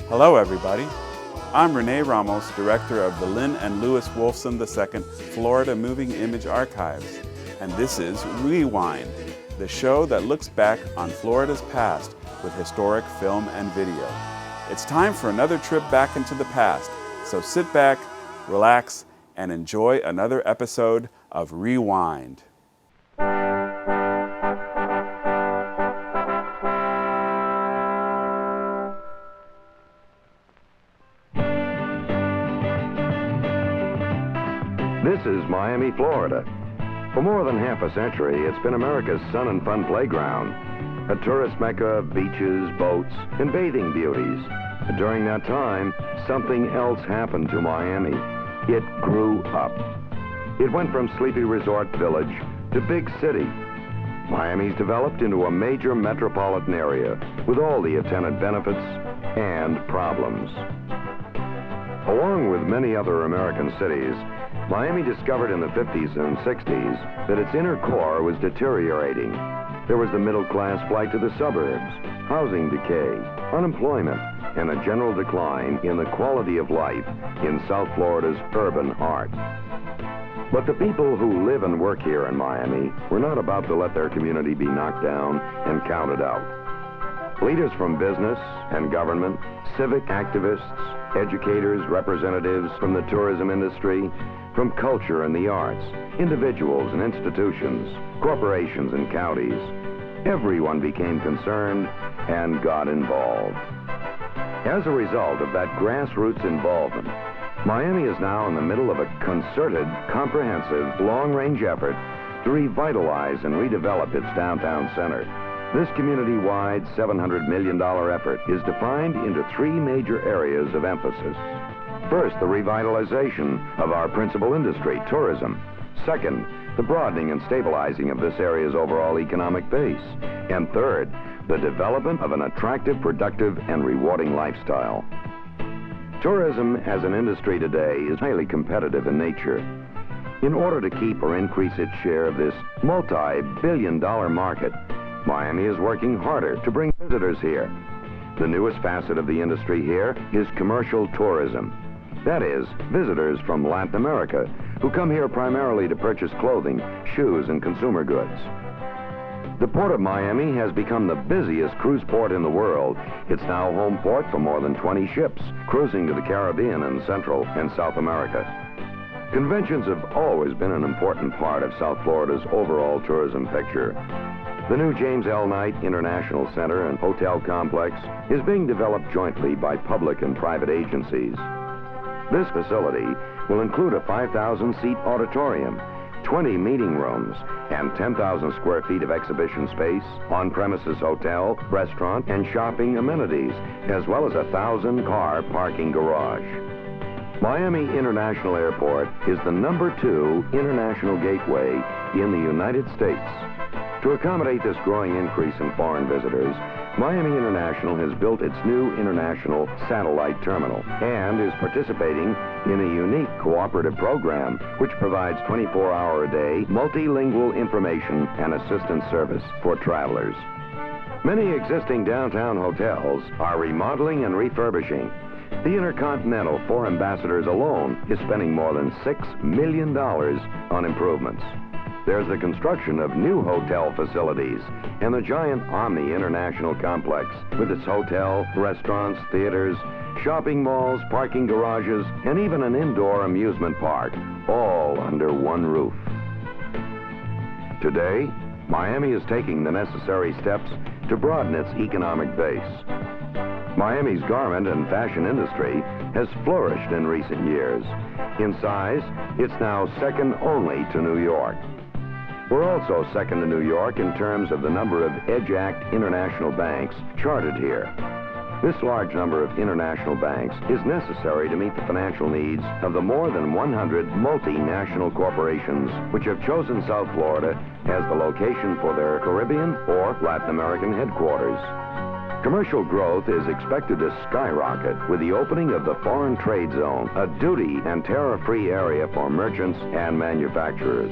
Hello everybody, I'm Rene Ramos, director of the Lynn and Lewis Wolfson II Florida Moving Image Archives, and this is Rewind, the show that looks back on Florida's past with historic film and video. It's time for another trip back into the past, so sit back, relax, and enjoy another episode of Rewind. This is Miami, Florida. For more than half a century, it's been America's sun and fun playground. A tourist mecca of beaches, boats, and bathing beauties. But during that time, something else happened to Miami. It grew up. It went from sleepy resort village to big city. Miami's developed into a major metropolitan area with all the attendant benefits and problems. Along with many other American cities, Miami discovered in the 50s and 60s that its inner core was deteriorating. There was the middle-class flight to the suburbs, housing decay, unemployment, and a general decline in the quality of life in South Florida's urban heart. But the people who live and work here in Miami were not about to let their community be knocked down and counted out. Leaders from business and government, civic activists, educators, representatives from the tourism industry, from culture and the arts, individuals and institutions, corporations and counties. Everyone became concerned and got involved. As a result of that grassroots involvement, Miami is now in the middle of a concerted, comprehensive, long-range effort to revitalize and redevelop its downtown center. This community-wide $700 million effort is defined into three major areas of emphasis. First, the revitalization of our principal industry, tourism. Second, the broadening and stabilizing of this area's overall economic base. And third, the development of an attractive, productive, and rewarding lifestyle. Tourism as an industry today is highly competitive in nature. In order to keep or increase its share of this multi-billion-dollar market, Miami is working harder to bring visitors here. The newest facet of the industry here is commercial tourism. That is, visitors from Latin America who come here primarily to purchase clothing, shoes, and consumer goods. The Port of Miami has become the busiest cruise port in the world. It's now home port for more than 20 ships cruising to the Caribbean and Central and South America. Conventions have always been an important part of South Florida's overall tourism picture. The new James L. Knight International Center and Hotel Complex is being developed jointly by public and private agencies. This facility will include a 5,000-seat auditorium, 20 meeting rooms, and 10,000 square feet of exhibition space, on-premises hotel, restaurant, and shopping amenities, as well as a 1,000-car parking garage. Miami International Airport is the #2 international gateway in the United States. To accommodate this growing increase in foreign visitors, Miami International has built its new international satellite terminal and is participating in a unique cooperative program which provides 24-hour-a-day multilingual information and assistance service for travelers. Many existing downtown hotels are remodeling and refurbishing. The Intercontinental, for Ambassadors alone, is spending more than $6 million on improvements. There's the construction of new hotel facilities and the giant Omni International Complex with its hotel, restaurants, theaters, shopping malls, parking garages, and even an indoor amusement park, all under one roof. Today, Miami is taking the necessary steps to broaden its economic base. Miami's garment and fashion industry has flourished in recent years. In size, it's now second only to New York. We're also second to New York in terms of the number of EDGE Act international banks chartered here. This large number of international banks is necessary to meet the financial needs of the more than 100 multinational corporations which have chosen South Florida as the location for their Caribbean or Latin American headquarters. Commercial growth is expected to skyrocket with the opening of the Foreign Trade Zone, a duty and tariff-free area for merchants and manufacturers.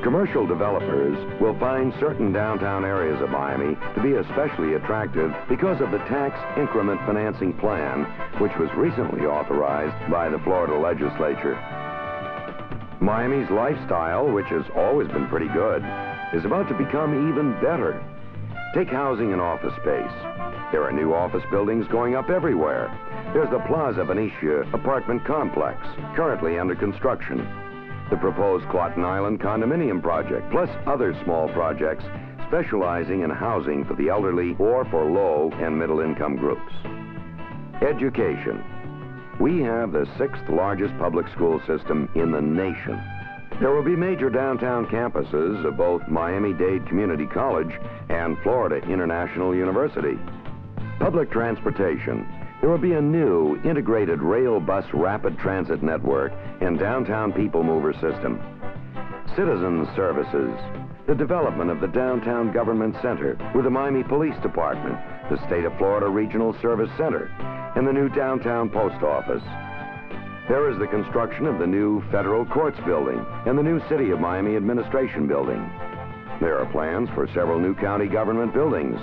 Commercial developers will find certain downtown areas of Miami to be especially attractive because of the tax increment financing plan, which was recently authorized by the Florida legislature. Miami's lifestyle, which has always been pretty good, is about to become even better. Take housing and office space. There are new office buildings going up everywhere. There's the Plaza Venetia apartment complex, currently under construction. The proposed Clotten Island condominium project, plus other small projects specializing in housing for the elderly or for low and middle income groups. Education. We have the 6th largest public school system in the nation. There will be major downtown campuses of both Miami-Dade Community College and Florida International University. Public transportation. There will be a new integrated rail bus rapid transit network and downtown people mover system. Citizen services. The development of the Downtown Government Center with the Miami Police Department, the State of Florida Regional Service Center, and the new downtown post office. There is the construction of the new Federal Courts Building and the new City of Miami Administration Building. There are plans for several new county government buildings,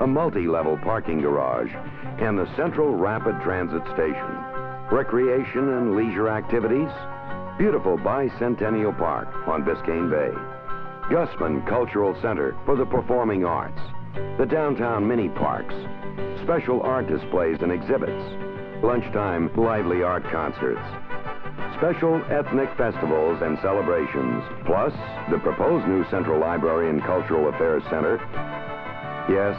a multi-level parking garage, and the Central Rapid Transit Station. Recreation and leisure activities, beautiful Bicentennial Park on Biscayne Bay. Gusman Cultural Center for the Performing Arts. The downtown mini parks. Special art displays and exhibits. Lunchtime lively art concerts. Special ethnic festivals and celebrations, plus the proposed new Central Library and Cultural Affairs Center. Yes,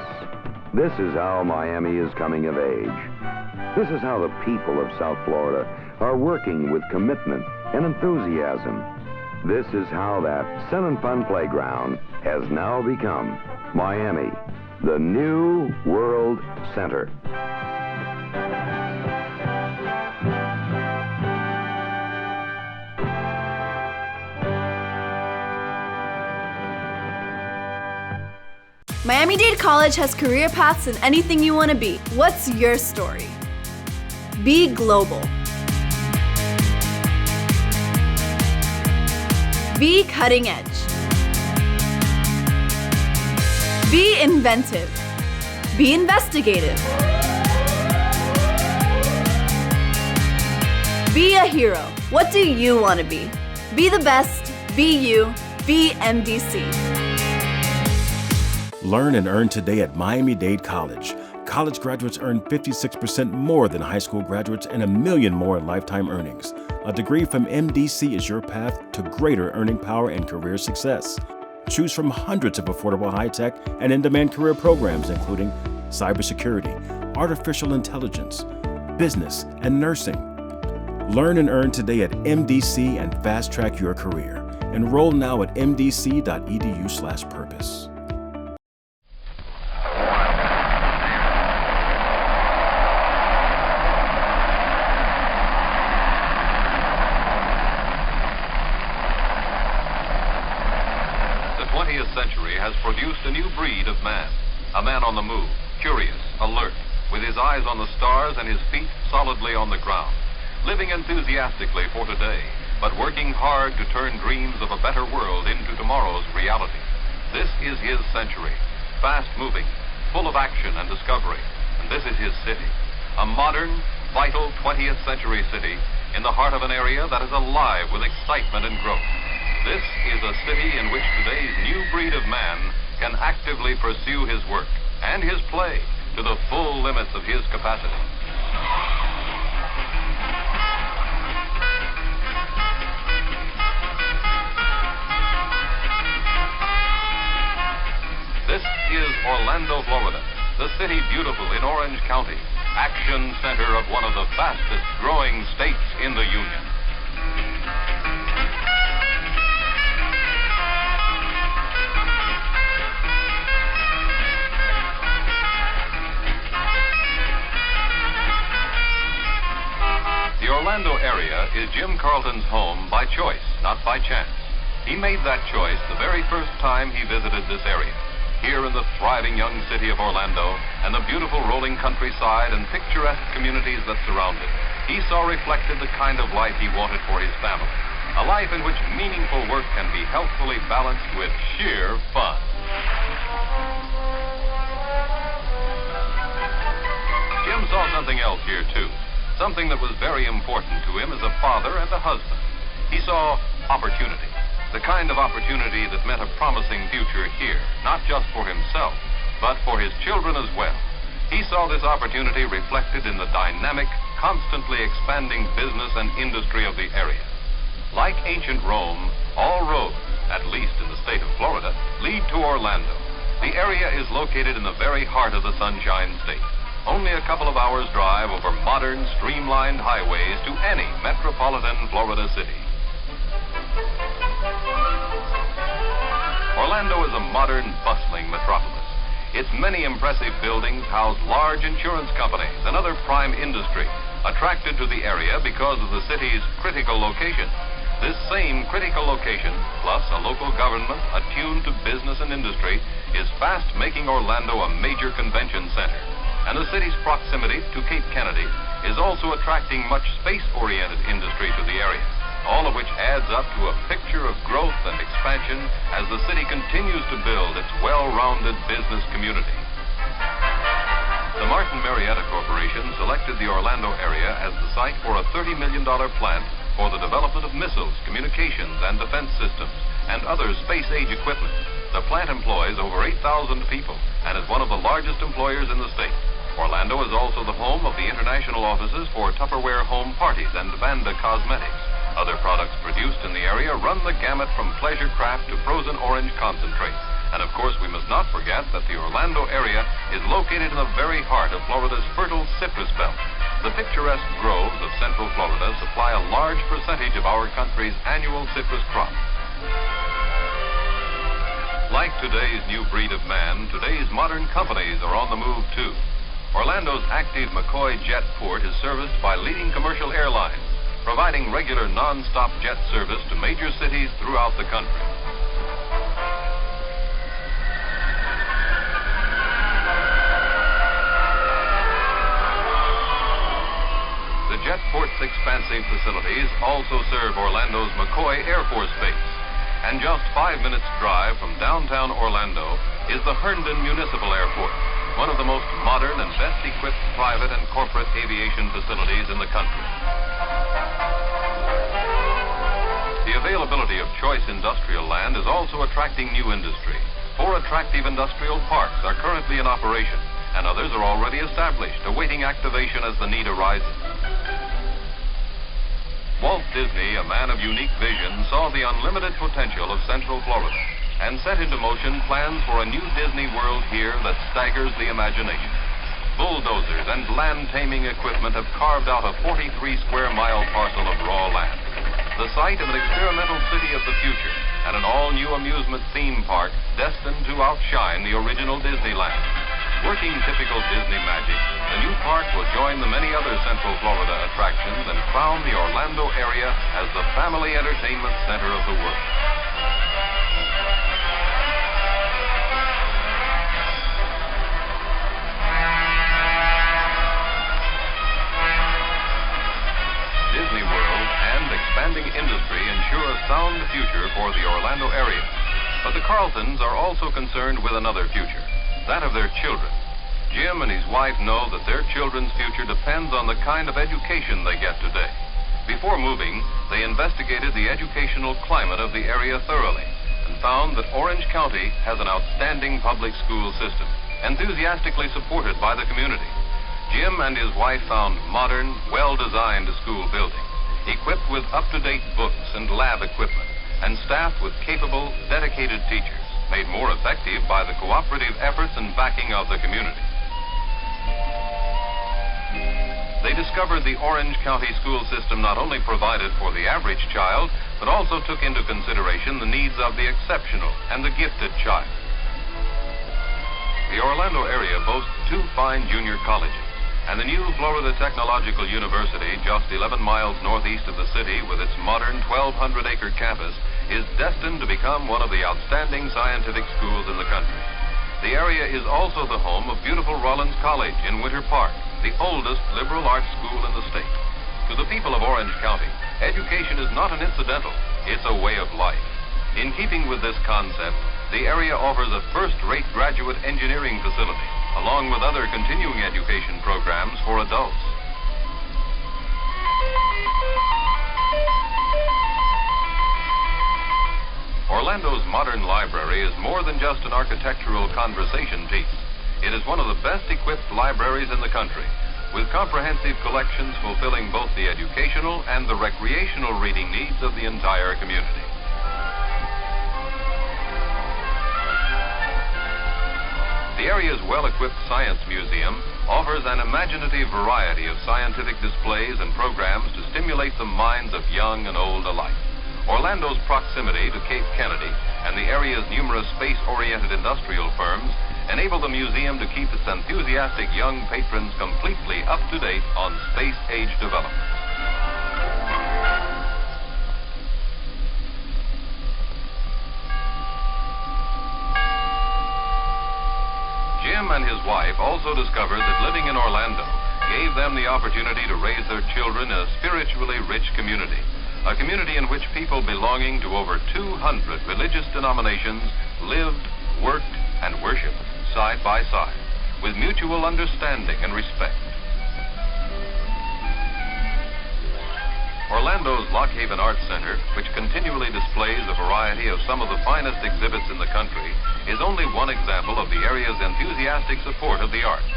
this is how Miami is coming of age. This is how the people of South Florida are working with commitment and enthusiasm. This is how that Sun and Fun playground has now become Miami, the new world center. Miami-Dade College has career paths in anything you want to be. What's your story? Be global. Be cutting edge. Be inventive. Be investigative. Be a hero. What do you want to be? Be the best. Be you. Be MDC. Learn and earn today at Miami-Dade College. College graduates earn 56% more than high school graduates and $1 million more in lifetime earnings. A degree from MDC is your path to greater earning power and career success. Choose from hundreds of affordable high-tech and in-demand career programs, including cybersecurity, artificial intelligence, business, and nursing. Learn and earn today at MDC and fast-track your career. Enroll now at mdc.edu/purpose. The 20th century has produced a new breed of man. A man on the move, curious, alert, with his eyes on the stars and his feet solidly on the ground. Living enthusiastically for today, but working hard to turn dreams of a better world into tomorrow's reality. This is his century, fast-moving, full of action and discovery, and this is his city. A modern, vital 20th century city in the heart of an area that is alive with excitement and growth. This is a city in which today's new breed of man can actively pursue his work and his play to the full limits of his capacity. This is Orlando, Florida, the city beautiful in Orange County, action center of one of the fastest growing states in the Union. The Orlando area is Jim Carlton's home by choice, not by chance. He made that choice the very first time he visited this area. Here in the thriving young city of Orlando and the beautiful rolling countryside and picturesque communities that surround it, he saw reflected the kind of life he wanted for his family. A life in which meaningful work can be healthfully balanced with sheer fun. Jim saw something else here, too. Something that was very important to him as a father and a husband. He saw opportunity. The kind of opportunity that meant a promising future here, not just for himself, but for his children as well. He saw this opportunity reflected in the dynamic, constantly expanding business and industry of the area. Like ancient Rome, all roads, at least in the state of Florida, lead to Orlando. The area is located in the very heart of the Sunshine State. Only a couple of hours' drive over modern, streamlined highways to any metropolitan Florida city. Orlando is a modern, bustling metropolis. Its many impressive buildings house large insurance companies and other prime industry, attracted to the area because of the city's critical location. This same critical location, plus a local government attuned to business and industry, is fast making Orlando a major convention center. And the city's proximity to Cape Kennedy is also attracting much space-oriented industry to the area, all of which adds up to a picture of growth and expansion as the city continues to build its well-rounded business community. The Martin Marietta Corporation selected the Orlando area as the site for a $30 million plant for the development of missiles, communications, and defense systems, and other space-age equipment. The plant employs over 8,000 people and is one of the largest employers in the state. Orlando is also the home of the international offices for Tupperware home parties and Vanda Cosmetics. Other products produced in the area run the gamut from pleasure craft to frozen orange concentrate. And of course, we must not forget that the Orlando area is located in the very heart of Florida's fertile citrus belt. The picturesque groves of central Florida supply a large percentage of our country's annual citrus crop. Like today's new breed of man, today's modern companies are on the move too. Orlando's active McCoy Jet Port is serviced by leading commercial airlines, providing regular non-stop jet service to major cities throughout the country. The Jetport's expansive facilities also serve Orlando's McCoy Air Force Base. And just 5 minutes' drive from downtown Orlando is the Herndon Municipal Airport, one of the most modern and best-equipped private and corporate aviation facilities in the country. The availability of choice industrial land is also attracting new industry. 4 attractive industrial parks are currently in operation, and others are already established, awaiting activation as the need arises. Walt Disney, a man of unique vision, saw the unlimited potential of Central Florida and set into motion plans for a new Disney World here that staggers the imagination. Bulldozers and land-taming equipment have carved out a 43-square-mile parcel of raw land, the site of an experimental city of the future and an all-new amusement theme park destined to outshine the original Disneyland. Working typical Disney magic, the new park will join the many other Central Florida attractions and crown the Orlando area as the family entertainment center of the world. Disney World and expanding industry ensure a sound future for the Orlando area. But the Carltons are also concerned with another future, that of their children. Jim and his wife know that their children's future depends on the kind of education they get today. Before moving, they investigated the educational climate of the area thoroughly and found that Orange County has an outstanding public school system, enthusiastically supported by the community. Jim and his wife found modern, well-designed school buildings, equipped with up-to-date books and lab equipment, and staffed with capable, dedicated teachers, made more effective by the cooperative efforts and backing of the community. They discovered the Orange County school system not only provided for the average child, but also took into consideration the needs of the exceptional and the gifted child. The Orlando area boasts 2 fine junior colleges, and the new Florida Technological University, just 11 miles northeast of the city with its modern 1,200-acre campus, is destined to become one of the outstanding scientific schools in the country. The area is also the home of beautiful Rollins College in Winter Park, the oldest liberal arts school in the state. To the people of Orange County, education is not an incidental, it's a way of life. In keeping with this concept, the area offers a first-rate graduate engineering facility, along with other continuing education programs for adults. Orlando's modern library is more than just an architectural conversation piece. It is one of the best-equipped libraries in the country, with comprehensive collections fulfilling both the educational and the recreational reading needs of the entire community. The area's well-equipped science museum offers an imaginative variety of scientific displays and programs to stimulate the minds of young and old alike. Orlando's proximity to Cape Kennedy and the area's numerous space-oriented industrial firms enable the museum to keep its enthusiastic young patrons completely up to date on space-age developments. Jim and his wife also discovered that living in Orlando gave them the opportunity to raise their children in a spiritually rich community. A community in which people belonging to over 200 religious denominations lived, worked, and worshiped side by side, with mutual understanding and respect. Orlando's Lock Haven Arts Center, which continually displays a variety of some of the finest exhibits in the country, is only one example of the area's enthusiastic support of the arts.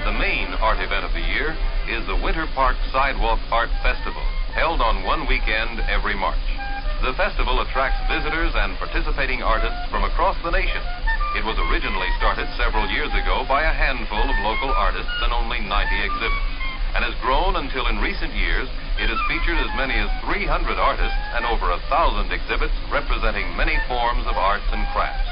The main art event of the year is the Winter Park Sidewalk Art Festival, held on one weekend every March. The festival attracts visitors and participating artists from across the nation. It was originally started several years ago by a handful of local artists and only 90 exhibits, and has grown until in recent years it has featured as many as 300 artists and over 1,000 exhibits representing many forms of arts and crafts.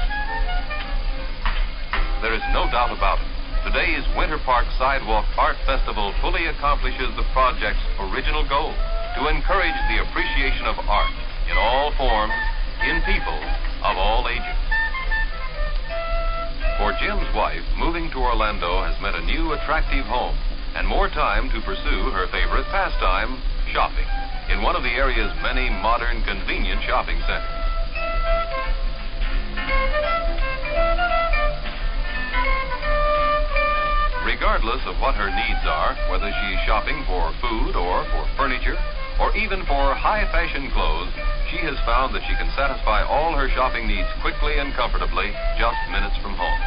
There is no doubt about it. Today's Winter Park Sidewalk Art Festival fully accomplishes the project's original goal, to encourage the appreciation of art in all forms, in people of all ages. For Jim's wife, moving to Orlando has meant a new attractive home and more time to pursue her favorite pastime, shopping, in one of the area's many modern, convenient shopping centers. Regardless of what her needs are, whether she's shopping for food or for furniture, or even for high-fashion clothes, she has found that she can satisfy all her shopping needs quickly and comfortably, just minutes from home.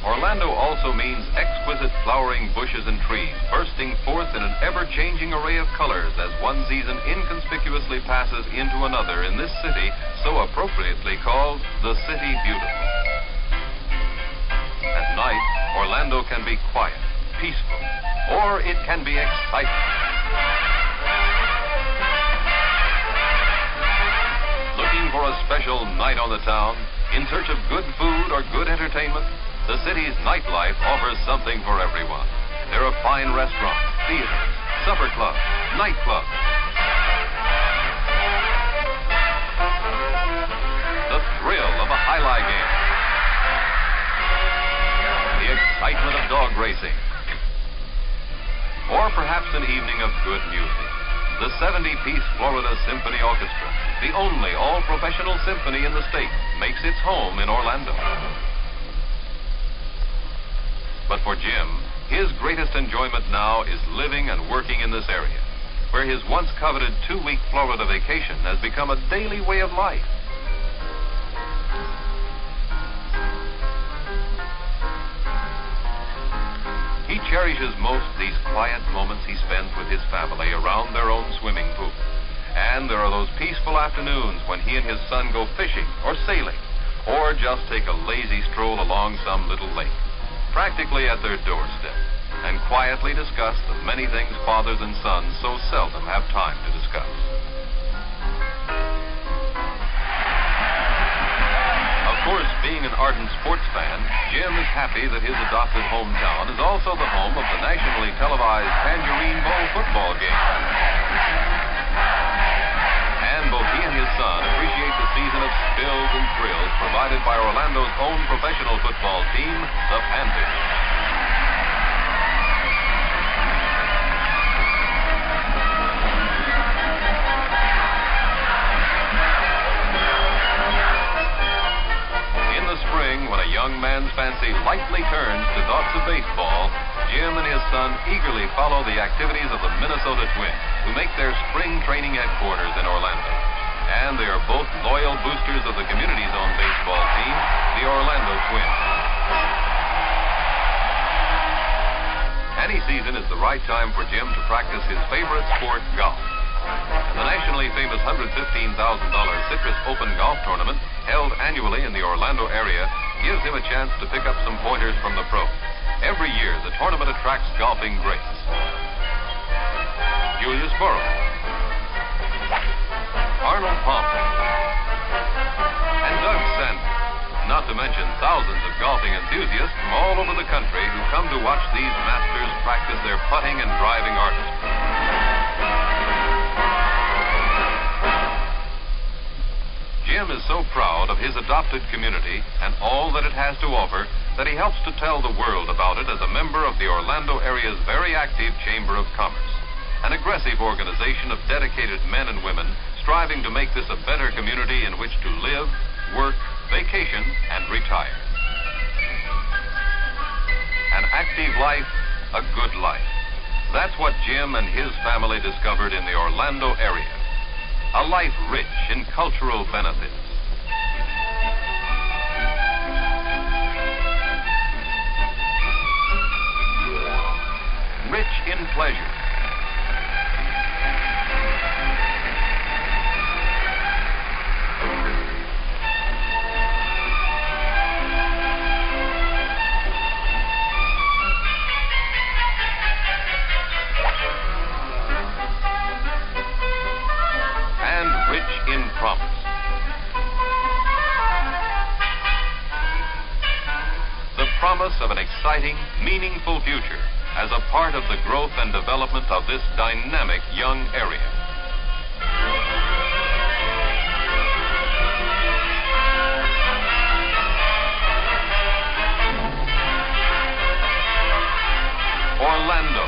Orlando also means exquisite flowering bushes and trees, bursting forth in an ever-changing array of colors as one season inconspicuously passes into another in this city so appropriately called the City Beautiful. At night, Orlando can be quiet, peaceful, or it can be exciting. Looking for a special night on the town, in search of good food or good entertainment, the city's nightlife offers something for everyone. There are fine restaurants, theaters, supper clubs, nightclubs. The thrill of a highlight game. The excitement of dog racing. Or perhaps an evening of good music. The 70-piece Florida Symphony Orchestra, the only all-professional symphony in the state, makes its home in Orlando. But for Jim, his greatest enjoyment now is living and working in this area, where his once coveted 2-week Florida vacation has become a daily way of life. He cherishes most these quiet moments he spends with his family around their own swimming pool. And there are those peaceful afternoons when he and his son go fishing or sailing, or just take a lazy stroll along some little lake, practically at their doorstep, and quietly discuss the many things fathers and sons so seldom have time to discuss. Of course, being an ardent sports fan, Jim is happy that his adopted hometown is also the home of the nationally televised Tangerine Bowl football game. And both he and his son appreciate the season of spills and thrills provided by Orlando's own professional football team, the Panthers. When a young man's fancy lightly turns to thoughts of baseball, Jim and his son eagerly follow the activities of the Minnesota Twins, who make their spring training headquarters in Orlando. And they are both loyal boosters of the community's own baseball team, the Orlando Twins. Any season is the right time for Jim to practice his favorite sport, golf. The nationally famous $115,000 Citrus Open Golf Tournament, held annually in the Orlando area, gives him a chance to pick up some pointers from the pros. Every year, the tournament attracts golfing greats. Julius Burrow, Arnold Palmer, and Doug Sanders, not to mention thousands of golfing enthusiasts from all over the country who come to watch these masters practice their putting and driving artistry. Jim is so proud of his adopted community and all that it has to offer that he helps to tell the world about it as a member of the Orlando area's very active Chamber of Commerce, an aggressive organization of dedicated men and women striving to make this a better community in which to live, work, vacation, and retire. An active life, a good life. That's what Jim and his family discovered in the Orlando area. A life rich in cultural benefits. Rich in pleasure. In promise. The promise of an exciting, meaningful future as a part of the growth and development of this dynamic young area. Orlando,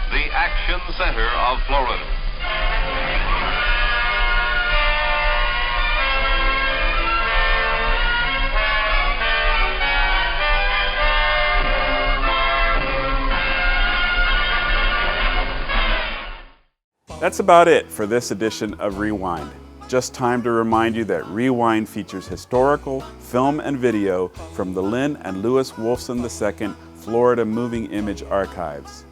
the action center of Florida. That's about it for this edition of Rewind. Just time to remind you that Rewind features historical film and video from the Lynn and Lewis Wolfson II Florida Moving Image Archives.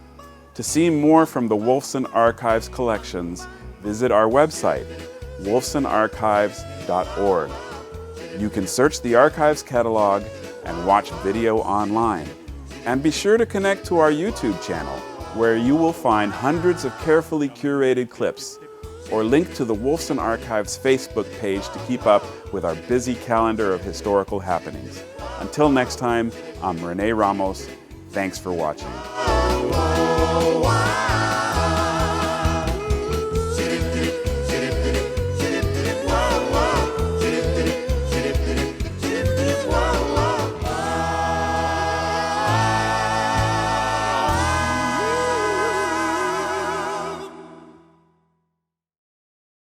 To see more from the Wolfson Archives collections, visit our website, wolfsonarchives.org. You can search the archives catalog and watch video online. And be sure to connect to our YouTube channel, where you will find hundreds of carefully curated clips, or link to the Wolfson Archives Facebook page to keep up with our busy calendar of historical happenings. Until next time, I'm Rene Ramos. Thanks for watching.